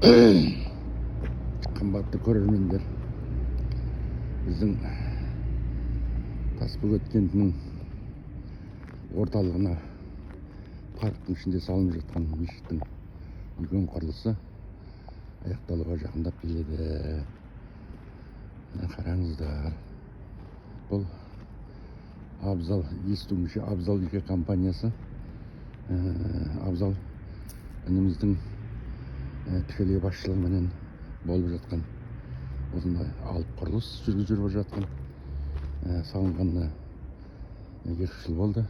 Қымбатты көрермендер, біздің Тасбөгет кентінің орталығына парктың ішінде салынып жатқан мешіттің үлкен құрылысы аяқталуға жақындап келеді. Қараңыздар, бұл Абзал, естуімше Абзал жеке компаниясы, Абзал ініміздің тікелей басшылығымен болып жатқан осындай алып құрылыс жүріп жатқан, салынғанына 2 жыл болды.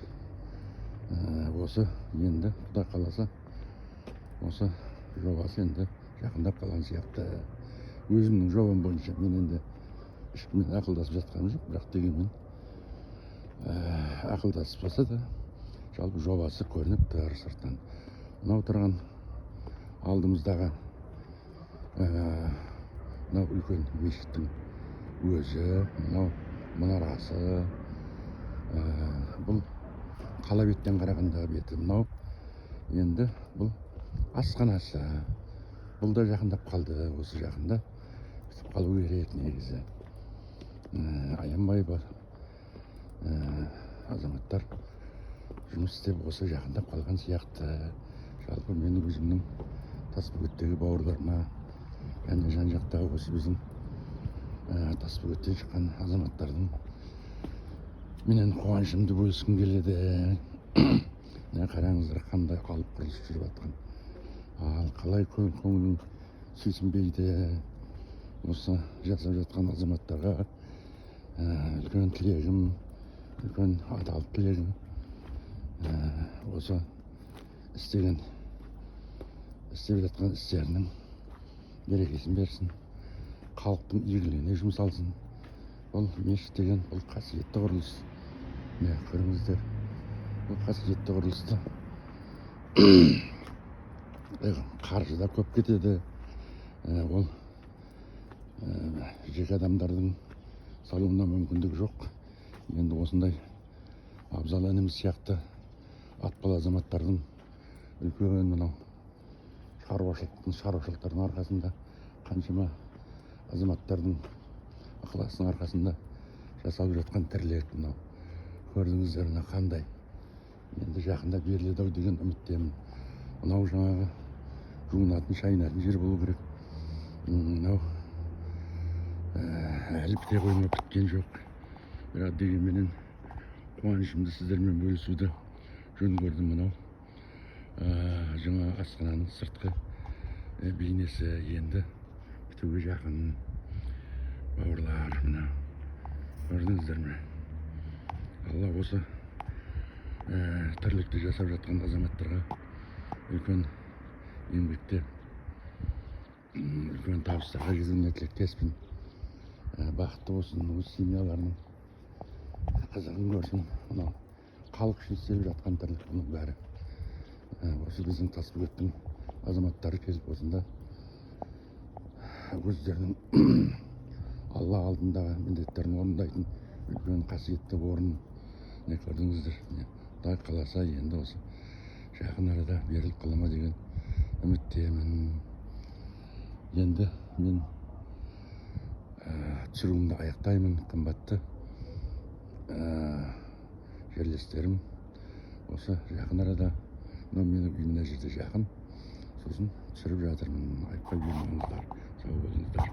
Осы енді Құдай қаласа осы жобасы енді жақындап қалған сияқты. Өзімнің жобам бойынша мен енді ешкіммен ақылдасып жатқаным жоқ, бірақ дегенмен ақылдасып болса да жалпы жобасы көрініп тұр сырттан. Мынау тұрған алдымыздағы мынау үлкен мешіттің өзі, мынау мұнарасы, бұл қала беттен қарағанда беті, мынау енді бұл асханасы. Бұл да жақындап қалды, осы жақында бітіп қалу керек негізі. Аянбай бар азаматтар жұмыс істеп осы жақындап қалған сияқты. Жалпы мен өзімнің Тасбөгеттегі бауырларыма және жан-жақтағы осы біздің Тасбөгеттен шыққан азаматтардың менен қуанышымды бөліскім келеді. Қараңыздар, қандай алып құрылыс жүріп жатқан. Ал қалай көңілің сүйсінбейді. Осы жасап жатқан азаматтарға үлкен тілегім, үлкен адал тілегім, осы істеп жатқан істерінің берекесін берсін, халықтың игілігіне жұмсалсын. Бұл мешіт деген бұл қасиетті құрылыс. Көріңіздер, бұл қасиетті құрылысты қаржы да көп кетеді. Ол жеке адамдардың салуына мүмкіндік жоқ. Енді осындай Абзал ініміз сияқты атпал азаматтардың үлкен мынау шаруашылықтардың арқасында, қаншама азаматтардың ықыласының арқасында жасалып жатқан тірлік. Мынау көрдіңіздер, мына қандай енді жақында беріледі ау деген үміттемін. Мынау жаңағы жуынатын, шайынатын жер болу керек. Мынау әлі біте қоймай біткен жоқ. Бірақ дегенменен қуанышымды сіздермен бөлісуді жөн көрдім. Мынау жаңа асхананың сыртқы бейнесі енді бітуге жақын. Бауырлар, мына көрдіңіздер ме? Алла осы тірлікті жасап жатқан азаматтарға үлкен еңбекте үлкен табыстарға жетуіне тілектеспін. Бақытты болсын, өз семьяларының қызығын көрсін. Мынау халық үшін істеліп жатқан тірлік бұның бәрі. Осы біздің Тасбөгеттің азаматтары келіп осында өздерінің Алла алдындағы міндеттерін орындайтын үлкен қасиетті орын. Көрдіңіздер, Құдай қаласа енді осы жақын арада беріліп қала ма деген үміттемін. Енді мен түсіруімді аяқтаймын. Қымбатты жерлестерім, осы жақын арада менің үйім мына жерде жақын, сосын түсіріп жатырмын. Айтпай бермеңіздер, сау болыңыздар.